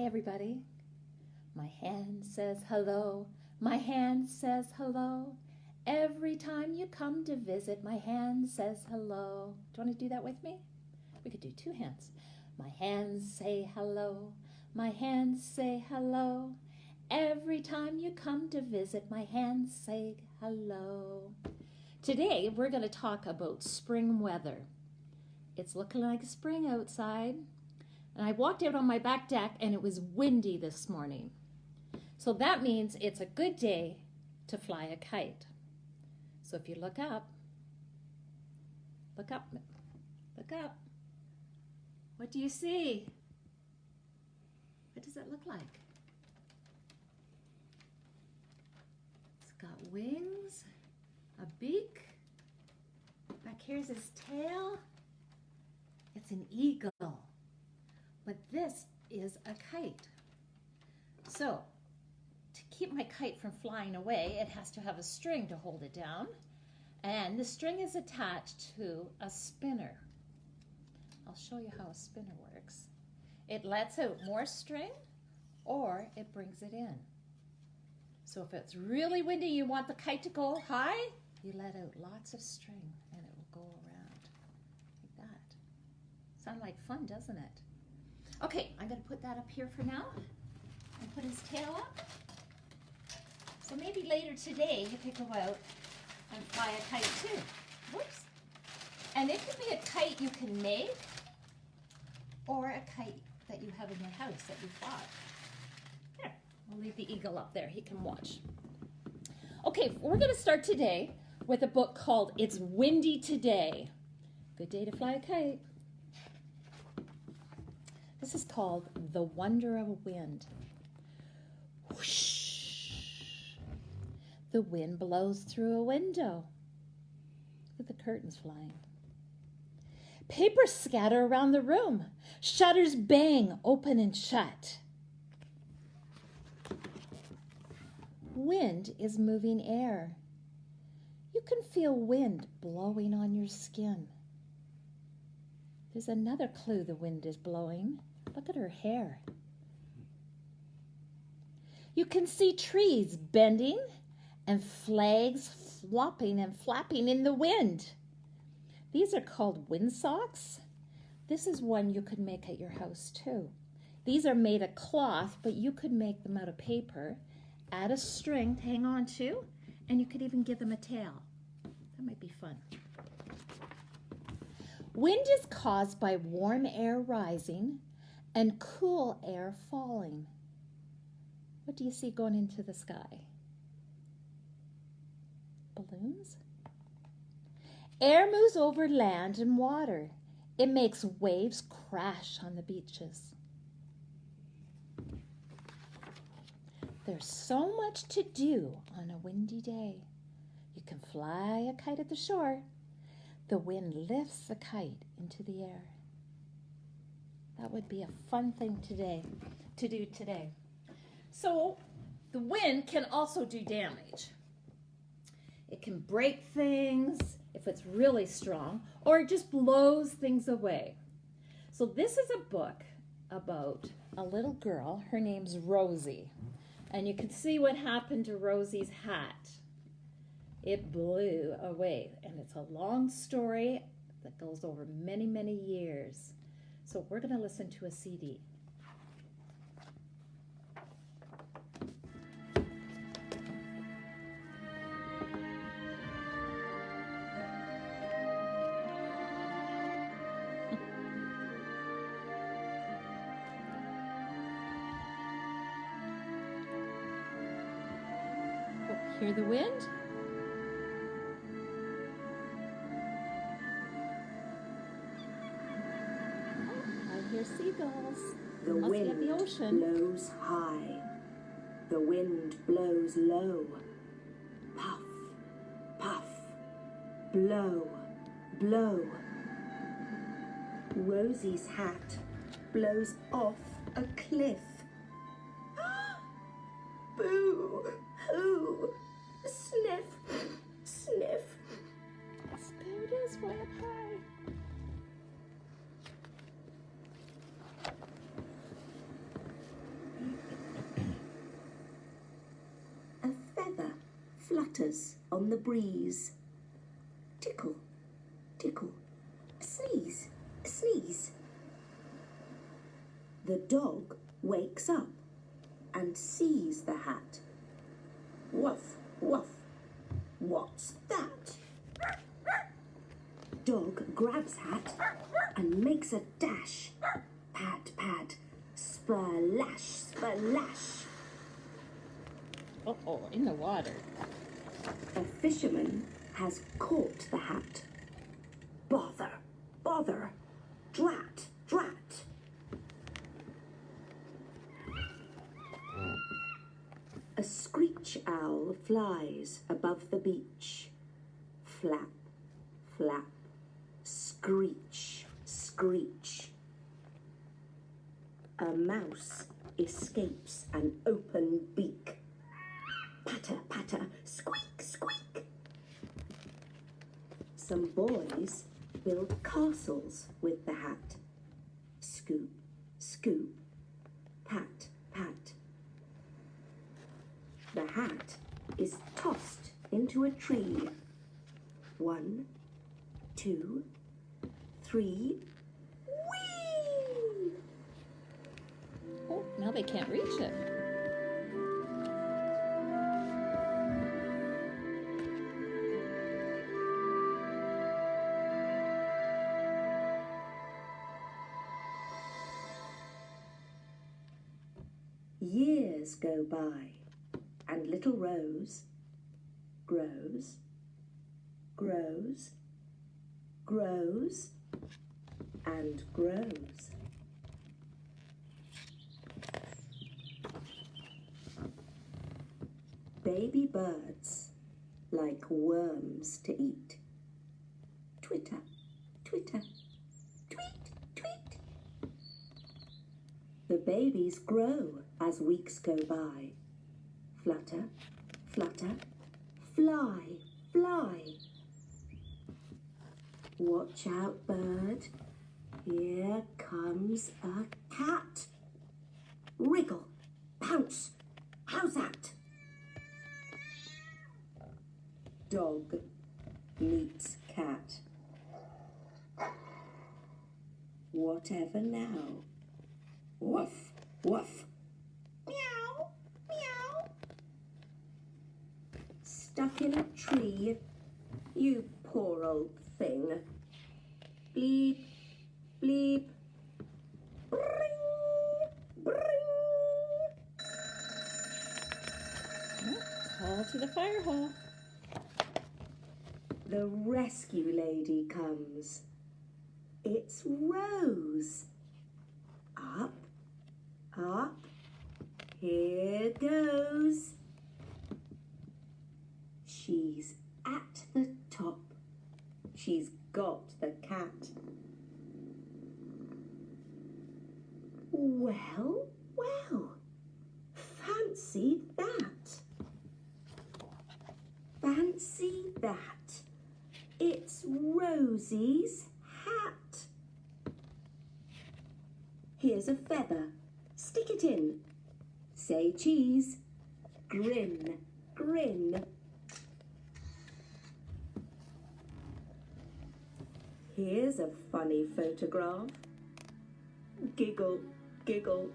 Hi, everybody. My hand says hello. My hand says hello. Every time you come to visit, my hand says hello. Do you want to do that with me? We could do two hands. My hands say hello. My hands say hello. Every time you come to visit, my hands say hello. Today, we're going to talk about spring weather. It's looking like spring outside. And I walked out on my back deck and it was windy this morning. So that means it's a good day to fly a kite. So if you look up, look up, look up. What do you see? What does it look like? It's got wings, a beak. Back here's his tail. It's an eagle. But this is a kite. So, to keep my kite from flying away, it has to have a string to hold it down. And the string is attached to a spinner. I'll show you how a spinner works. It lets out more string, or it brings it in. So if it's really windy, you want the kite to go high, you let out lots of string and it will go around like that. Sound like fun, doesn't it? Okay, I'm going to put that up here for now and put his tail up. So maybe later today you could go out and fly a kite too. Whoops. And it could be a kite you can make or a kite that you have in your house that you bought. There, we'll leave the eagle up there. He can watch. Okay, we're going to start today with a book called It's Windy Today. Good day to fly a kite. This is called The Wonder of Wind. Whoosh. The wind blows through a window with the curtains flying. Papers scatter around the room. Shutters bang open and shut. Wind is moving air. You can feel wind blowing on your skin. There's another clue the wind is blowing. Look at her hair. You can see trees bending and flags flopping and flapping in the wind. These are called windsocks. This is one you could make at your house too. These are made of cloth, but you could make them out of paper, add a string to hang on to, and you could even give them a tail. That might be fun. Wind is caused by warm air rising and cool air falling. What do you see going into the sky? Balloons? Air moves over land and water. It makes waves crash on the beaches. There's so much to do on a windy day. You can fly a kite at the shore. The wind lifts the kite into the air. That would be a fun thing to do today. So the wind can also do damage. It can break things if it's really strong, or it just blows things away. So this is a book about a little girl. Her name's Rosie. And you can see what happened to Rosie's hat. It blew away, and it's a long story that goes over many, many years. So we're going to listen to a CD. Oh, hear the wind? Hear seagulls. The Must wind be at the ocean. blows high. The wind blows low. Puff, puff, blow, blow. Rosie's hat blows off a cliff. Boo, hoo, sniff, sniff. There it is, way up high. flutters on the breeze. Tickle, tickle, a sneeze, a sneeze. The dog wakes up and sees the hat. Woof, woof. What's that? Dog grabs hat and makes a dash. Pad, pad, splash, splash. Uh-oh, in the water. A fisherman has caught the hat. Bother, bother, drat, drat. A screech owl flies above the beach. Flap, flap, screech, screech. A mouse escapes an open beak. Patter, patter, squeak, squeak. Some boys build castles with the hat. Scoop, scoop, pat, pat. The hat is tossed into a tree. 1, 2, 3. Whee! Oh, now they can't reach it. Years go by, and little Rose grows, grows, grows, and grows. Baby birds like worms to eat. Twitter, twitter, tweet, tweet. The babies grow as weeks go by. Flutter, flutter, fly, fly. Watch out, bird. Here comes a cat. Wriggle, pounce. How's that? Dog meets cat. Whatever now? Woof, woof. Meow, meow. Stuck in a tree, you poor old thing. Bleep, bleep. Bring, bring. Oh, call to the fire hall. The rescue lady comes. It's Rose. Up, up, here goes. She's at the top. She's got the cat. Well, well, fancy that. Fancy that. It's Rosie's hat. Here's a feather. Stick it in. Say cheese. Grin, grin. Here's a funny photograph. Giggle, giggle,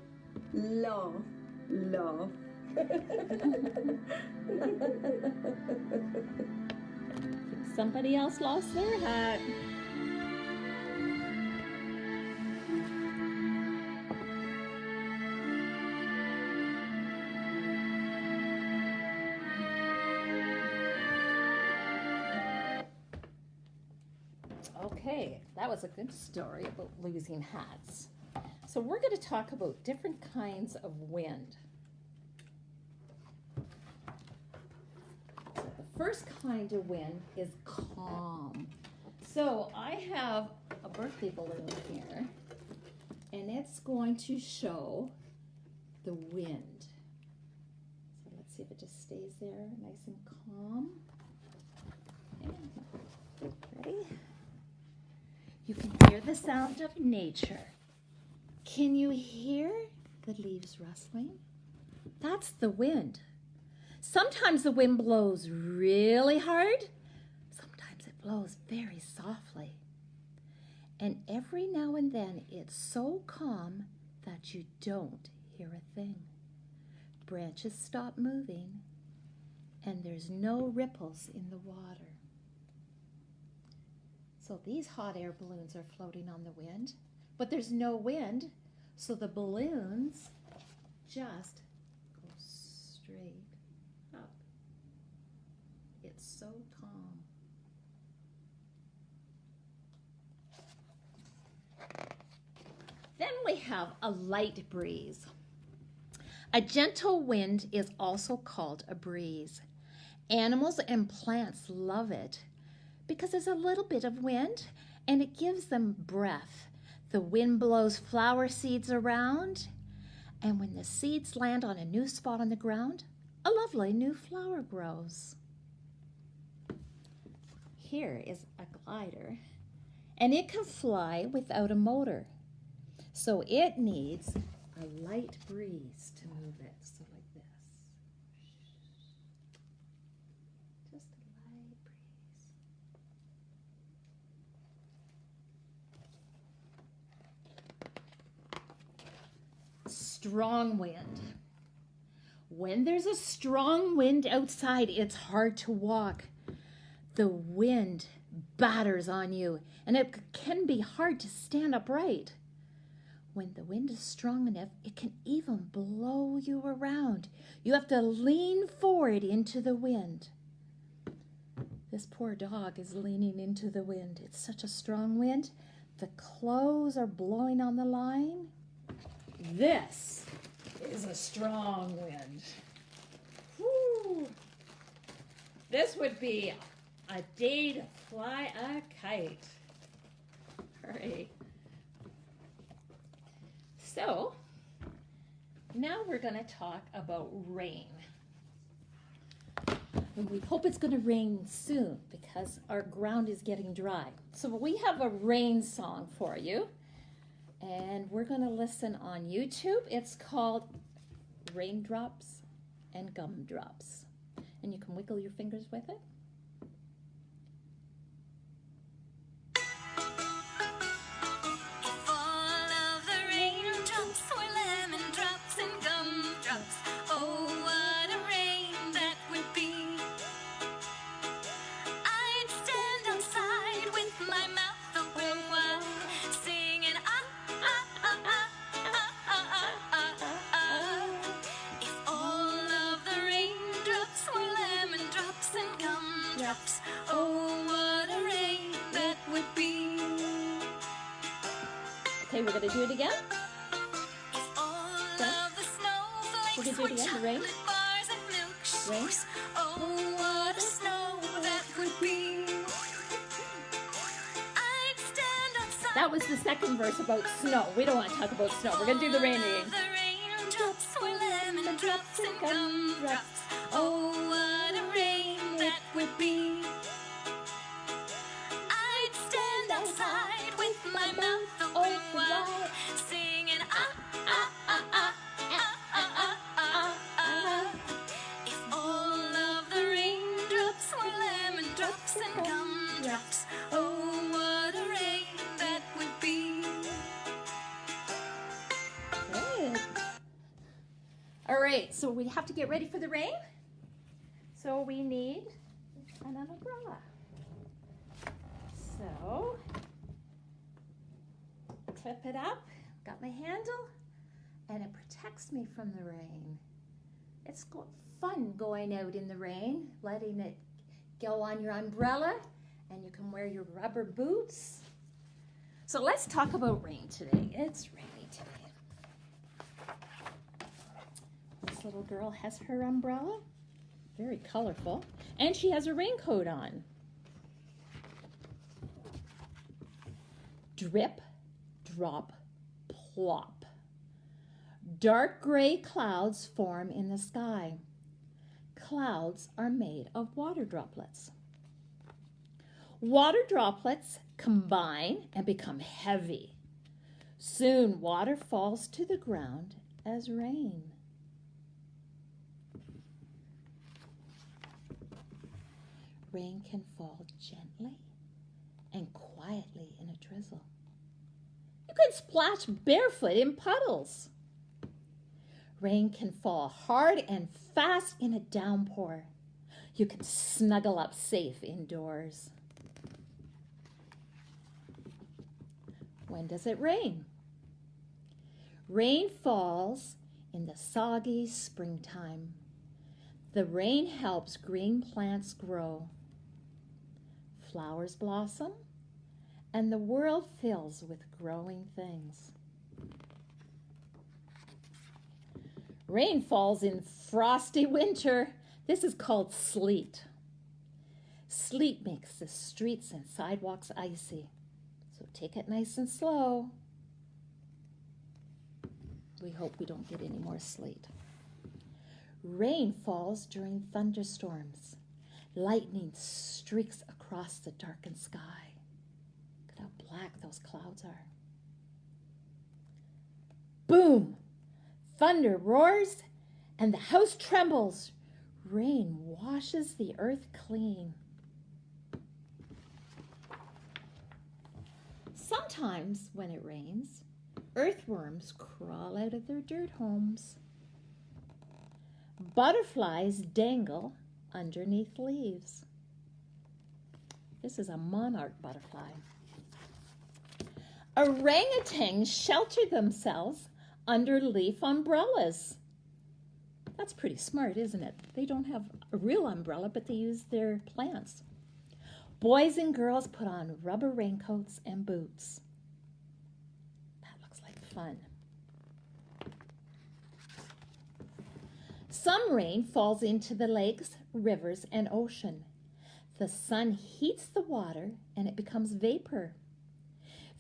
laugh, laugh. Somebody else lost their hat. Okay, that was a good story about losing hats. So we're going to talk about different kinds of wind. So the first kind of wind is calm. So I have a birthday balloon here, and it's going to show the wind. So let's see if it just stays there nice and calm. Okay. Ready? You can hear the sound of nature. Can you hear the leaves rustling? That's the wind. Sometimes the wind blows really hard. Sometimes it blows very softly. And every now and then it's so calm that you don't hear a thing. Branches stop moving and there's no ripples in the water. So these hot air balloons are floating on the wind, but there's no wind, so the balloons just go straight up. It's so calm. Then we have a light breeze. A gentle wind is also called a breeze. Animals and plants love it because there's a little bit of wind and it gives them breath. The wind blows flower seeds around, and when the seeds land on a new spot on the ground, a lovely new flower grows. Here is a glider, and it can fly without a motor. So it needs a light breeze to move it. So like this. Just a light breeze. Strong wind. When there's a strong wind outside, it's hard to walk. The wind batters on you, and it can be hard to stand upright. When the wind is strong enough, it can even blow you around. You have to lean forward into the wind. This poor dog is leaning into the wind. It's such a strong wind. The clothes are blowing on the line. This is a strong wind. Whew. This would be a day to fly a kite. Hooray. So, now we're going to talk about rain. And we hope it's going to rain soon because our ground is getting dry. So we have a rain song for you. And we're going to listen on YouTube. It's called Raindrops and Gumdrops. And you can wiggle your fingers with it. Okay, we're going to do it again. We're going to do it again. The rain. Rain. Oh, what a snow that would be. That was the second verse about snow. We don't want to talk about snow. We're going to do the rain again. Raindrops were lemon drops and gumdrops. Oh, what a rain that would be. I'd stand outside with my mouth open wide, singing ah ah ah ah ah ah ah ah. If all of the raindrops were lemon drops and gumdrops, oh what a rain that would be. Good. All right, so we have to get ready for the rain. So we need an umbrella. So, clip it up, got my handle, and it protects me from the rain. It's fun going out in the rain, letting it go on your umbrella, and you can wear your rubber boots. So let's talk about rain today. It's rainy today. This little girl has her umbrella, very colorful, and she has a raincoat on. Drip, drop, plop. Dark gray clouds form in the sky. Clouds are made of water droplets. Water droplets combine and become heavy. Soon water falls to the ground as rain. rain can fall gently and quietly in a drizzle. You can splash barefoot in puddles. Rain can fall hard and fast in a downpour. You can snuggle up safe indoors. When does it rain? Rain falls in the soggy springtime. The rain helps green plants grow. Flowers blossom, and the world fills with growing things. Rain falls in frosty winter. This is called sleet. Sleet makes the streets and sidewalks icy, so take it nice and slow. We hope we don't get any more sleet. Rain falls during thunderstorms. Lightning streaks across the darkened sky. Look at how black those clouds are. Boom! Thunder roars and the house trembles. Rain washes the earth clean. Sometimes when it rains, earthworms crawl out of their dirt homes. Butterflies dangle underneath leaves. This is a monarch butterfly. Orangutans shelter themselves under leaf umbrellas. That's pretty smart, isn't it? They don't have a real umbrella, but they use their plants. Boys and girls put on rubber raincoats and boots. That looks like fun. Some rain falls into the lakes, rivers, and ocean. The sun heats the water and it becomes vapor.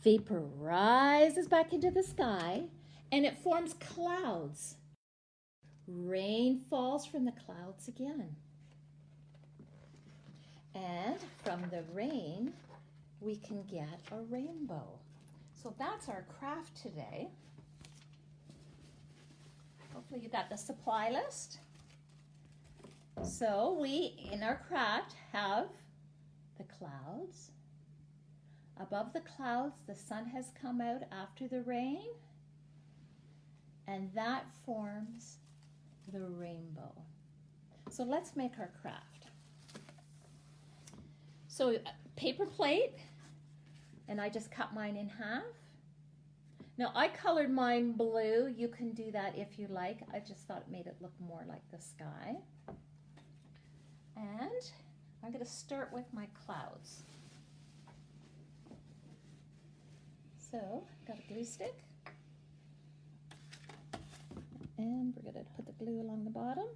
Vapor rises back into the sky and it forms clouds. Rain falls from the clouds again. And from the rain, we can get a rainbow. So that's our craft today. Hopefully you got the supply list. So we, in our craft, have the clouds. Above the clouds, the sun has come out after the rain, and that forms the rainbow. So let's make our craft. So paper plate, and I just cut mine in half. Now I colored mine blue. You can do that if you like. I just thought it made it look more like the sky. And I'm going to start with my clouds. So, got a glue stick. And we're going to put the glue along the bottom.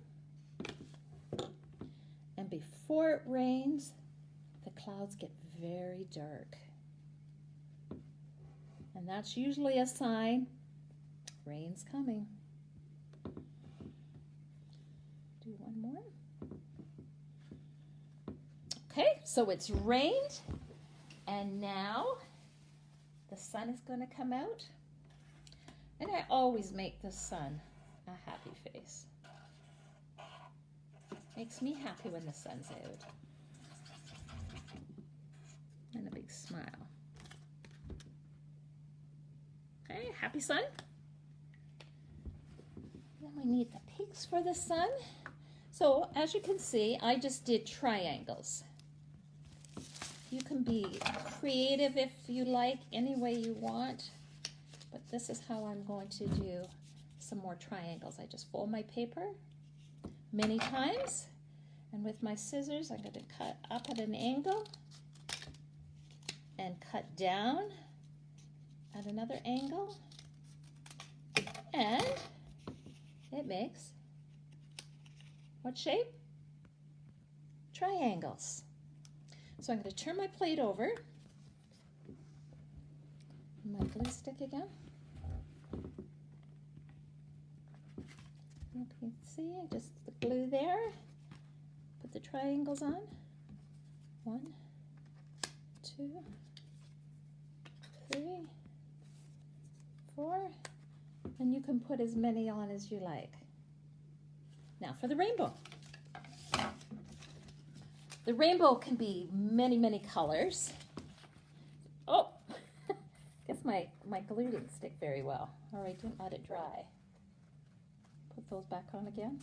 And before it rains, the clouds get very dark. And that's usually a sign rain's coming. Do one more. Okay, so it's rained, and now the sun is going to come out. And I always make the sun a happy face. Makes me happy when the sun's out. And a big smile. Okay, happy sun. Then we need the peaks for the sun. So as you can see, I just did triangles. You can be creative if you like, any way you want, but this is how I'm going to do some more triangles. I just fold my paper many times, and with my scissors, I'm going to cut up at an angle and cut down at another angle, and it makes what shape? Triangles. So I'm going to turn my plate over, my glue stick again. You can see just the glue there. Put the triangles on. 1, 2, 3, 4, and you can put as many on as you like. Now for the rainbow. The rainbow can be many, many colors. Oh, guess my glue didn't stick very well. All right, don't let it dry. Put those back on again.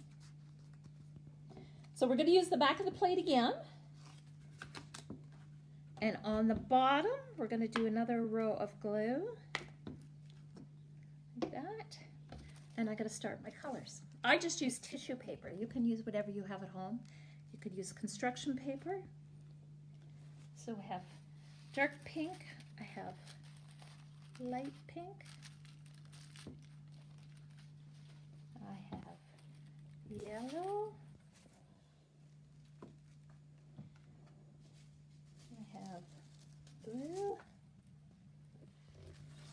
So we're going to use the back of the plate again. And on the bottom, we're going to do another row of glue. Like that. And I got to start my colors. I just use tissue paper. You can use whatever you have at home. You could use construction paper. So we have dark pink. I have light pink. I have yellow. I have blue.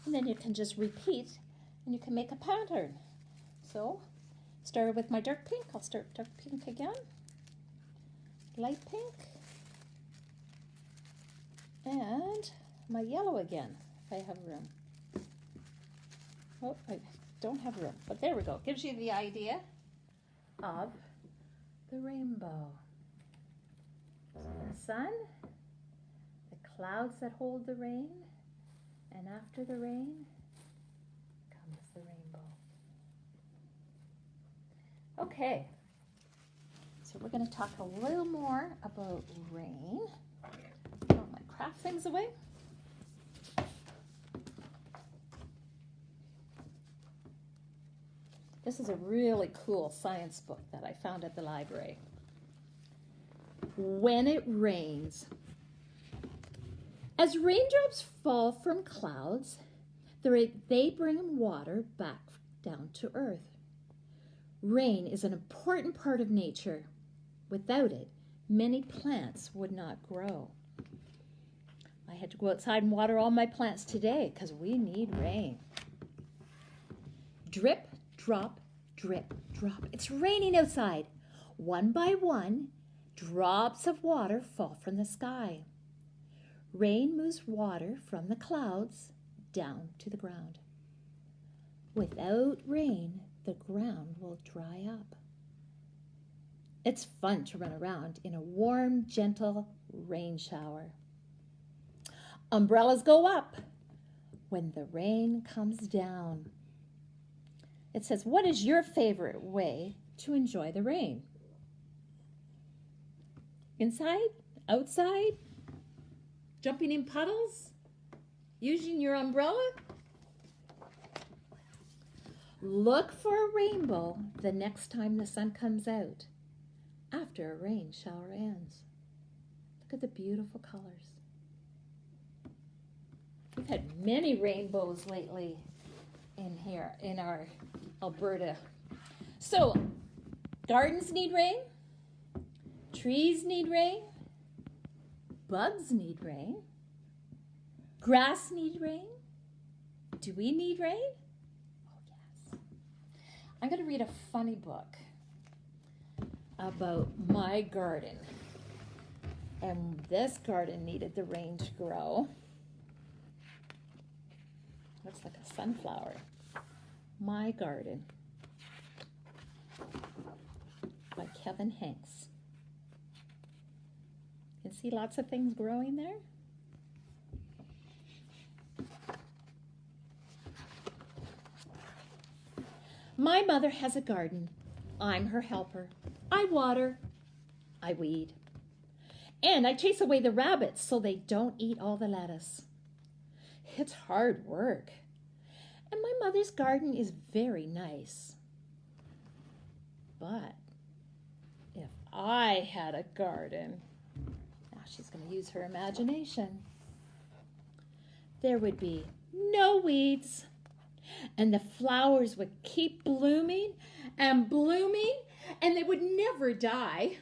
And then you can just repeat and you can make a pattern. So, started with my dark pink. I'll start dark pink again. Light pink. And my yellow again, if I have room. Oh, I don't have room, but there we go. Gives you the idea of the rainbow. The sun, the clouds that hold the rain, and after the rain comes the rainbow. Okay, so we're going to talk a little more about rain. Put my craft things away. This is a really cool science book that I found at the library. When it rains. As raindrops fall from clouds, they bring water back down to earth. Rain is an important part of nature. Without it, many plants would not grow. I had to go outside and water all my plants today because we need rain. Drip, drop, drip, drop. It's raining outside. One by one, drops of water fall from the sky. Rain moves water from the clouds down to the ground. Without rain, the ground will dry up. It's fun to run around in a warm, gentle rain shower. Umbrellas go up when the rain comes down. It says, what is your favorite way to enjoy the rain? Inside? Outside? Jumping in puddles? Using your umbrella? Look for a rainbow the next time the sun comes out, after a rain shower ends. Look at the beautiful colors. We've had many rainbows lately in here, in our Alberta. So, gardens need rain, trees need rain, bugs need rain, grass need rain. Do we need rain? I'm going to read a funny book about my garden. And this garden needed the rain to grow. Looks like a sunflower. My Garden by Kevin Hanks. You can see lots of things growing there. My mother has a garden. I'm her helper. I water. I weed. And I chase away the rabbits so they don't eat all the lettuce. It's hard work. And my mother's garden is very nice. But if I had a garden, now she's going to use her imagination, there would be no weeds. And the flowers would keep blooming and blooming, and they would never die.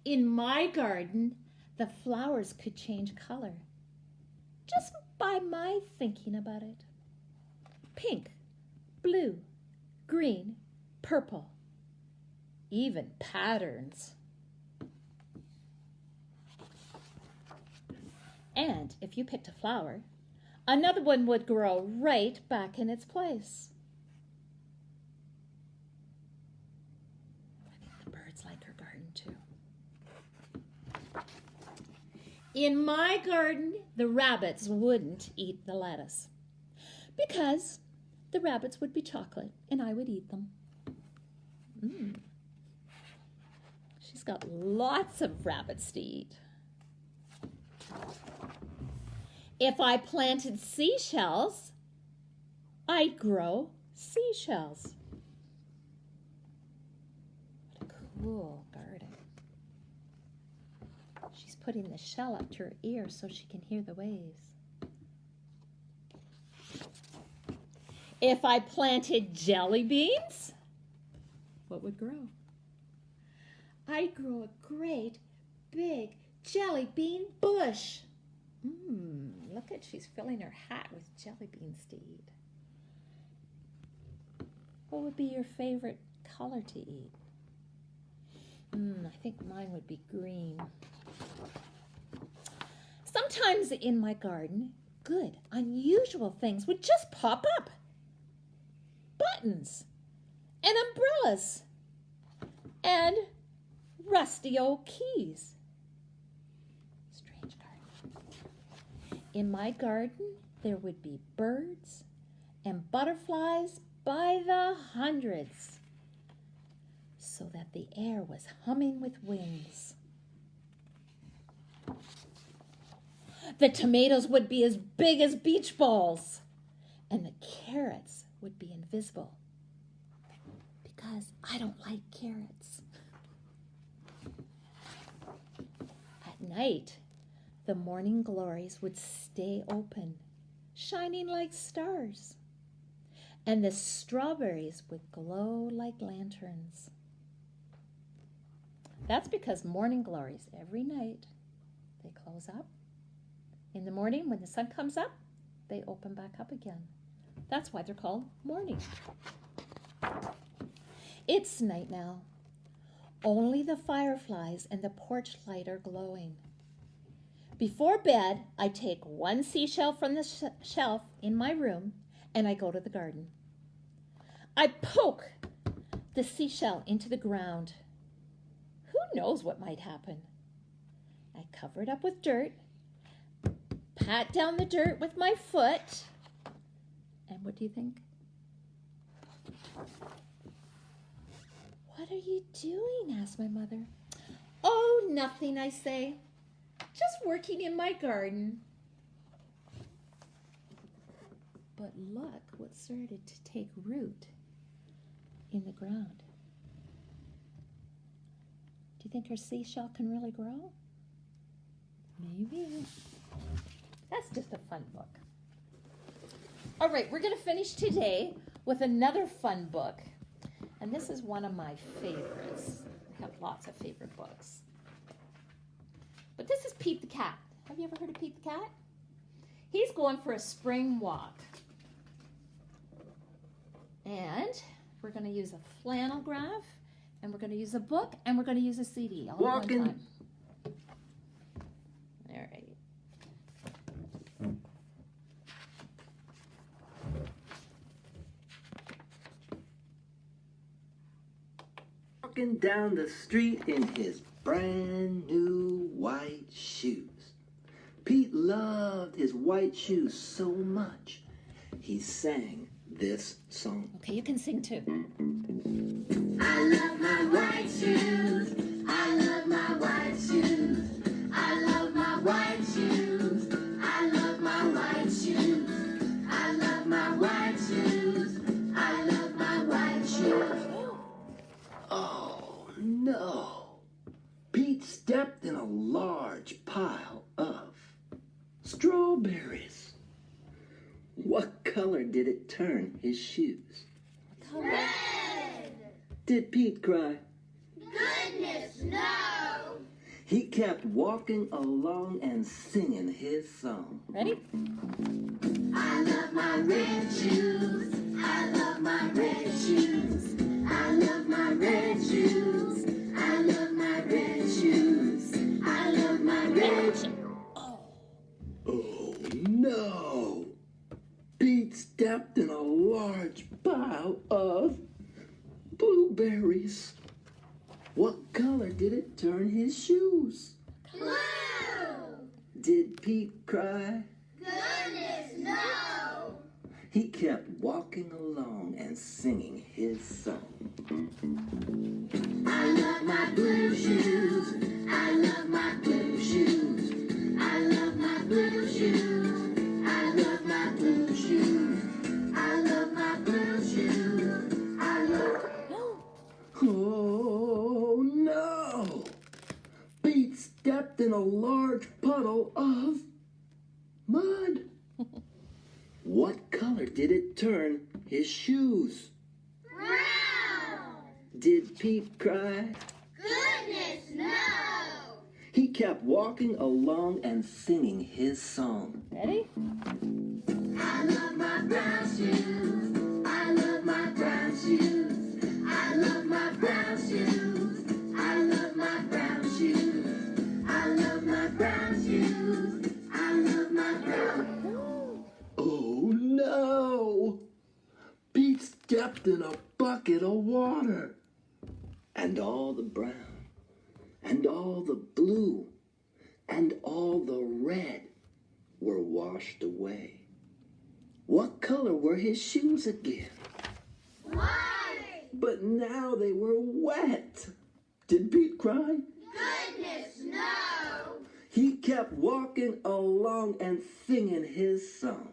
In my garden, the flowers could change color just by my thinking about it. Pink, blue, green, purple, even patterns. And if you picked a flower, another one would grow right back in its place. I think the birds like In my garden, the rabbits wouldn't eat the lettuce because the rabbits would be chocolate and I would eat them. She's got lots of rabbits to eat. If I planted seashells, I'd grow seashells. What a cool garden. She's putting the shell up to her ear so she can hear the waves. If I planted jelly beans, what would grow? I'd grow a great big jelly bean bush. Look at, she's filling her hat with jelly beans to eat. What would be your favorite color to eat? I think mine would be green. Sometimes in my garden, good, unusual things would just pop up. Buttons and umbrellas and rusty old keys. Strange garden. In my garden, there would be birds and butterflies by the hundreds, so that the air was humming with wings. The tomatoes would be as big as beach balls, and the carrots would be invisible, because I don't like carrots. At night, the morning glories would stay open, shining like stars, and the strawberries would glow like lanterns. That's because morning glories, every night, they close up. In the morning, when the sun comes up, they open back up again. That's why they're called morning. It's night now. Only the fireflies and the porch light are glowing. Before bed, I take one seashell from the shelf in my room and I go to the garden. I poke the seashell into the ground. Who knows what might happen? I cover it up with dirt, pat down the dirt with my foot, and what do you think? What are you doing? Asked my mother. Oh, nothing, I say. Just working in my garden. But look what started to take root in the ground. Do you think her seashell can really grow? Maybe. That's just a fun book. All right, we're going to finish today with another fun book. And this is one of my favorites. I have lots of favorite books. But this is Pete the Cat. Have you ever heard of Pete the Cat? He's going for a spring walk. And we're going to use a flannel graph, and we're going to use a book, and we're going to use a CD all at one time. All right. Walking down the street in his brand new white shoes. Pete loved his white shoes so much, he sang this song. Okay, you can sing too. I love my white shoes. I love my white shoes. I love my white shoes. I love my white shoes. I love my white shoes. I love my white shoes. Oh no! Pete stepped in a large pile of strawberries. What color did it turn his shoes? Red! Did Pete cry? Goodness, no! He kept walking along and singing his song. Ready? I love my red shoes. I love my red shoes. I love my red shoes. I love my red shoes. I love my red shoes. Oh no! Pete stepped in a large pile of blueberries. What color did it turn his shoes? Blue! Did Pete cry? Goodness, no! He kept walking along and singing his song. I love my blue shoes. I love my blue shoes. I love my blue shoes. I love my blue shoes. I love my blue shoes. I love. Oh no! Pete stepped in a large puddle of mud. What color did it turn his shoes? Brown! Did Pete cry? Goodness, no! He kept walking along and singing his song. Ready? I love my brown shoes. I love my brown shoes. I love my brown shoes. I love my brown shoes. I love my brown shoes. I love my brown. Oh no! Pete stepped in a bucket of water. And all the brown, and all the blue, and all the red were washed away. What color were his shoes again? White! But now they were wet. Did Pete cry? Goodness, no! He kept walking along and singing his song.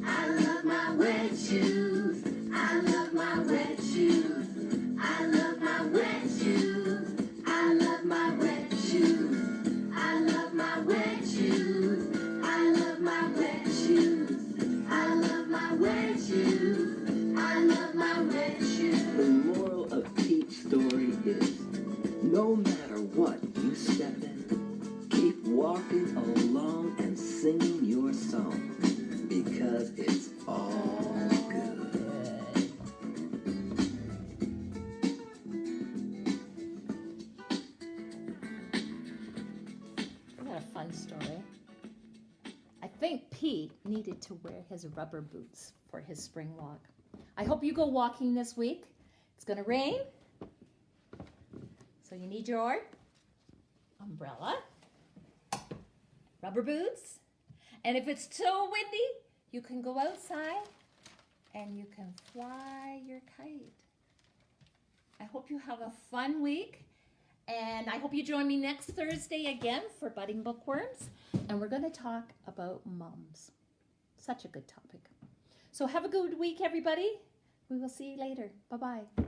I love my wet shoes. I love my wet shoes. I love my wet shoes. I love my wet shoes. I love my wet shoes. I love my wet shoes. I love my wet shoes. I love my wet shoes. The moral of Pete's story is, no matter what you step in, keep walking along and singing your song, because it's all good. Isn't that a fun story? I think Pete needed to wear his rubber boots for his spring walk. I hope you go walking this week. It's going to rain, so you need your umbrella, rubber boots, and if it's so windy, you can go outside and you can fly your kite. I hope you have a fun week, and I hope you join me next Thursday again for Budding Bookworms, and we're going to talk about mums. Such a good topic. So have a good week, everybody. We will see you later. Bye-bye.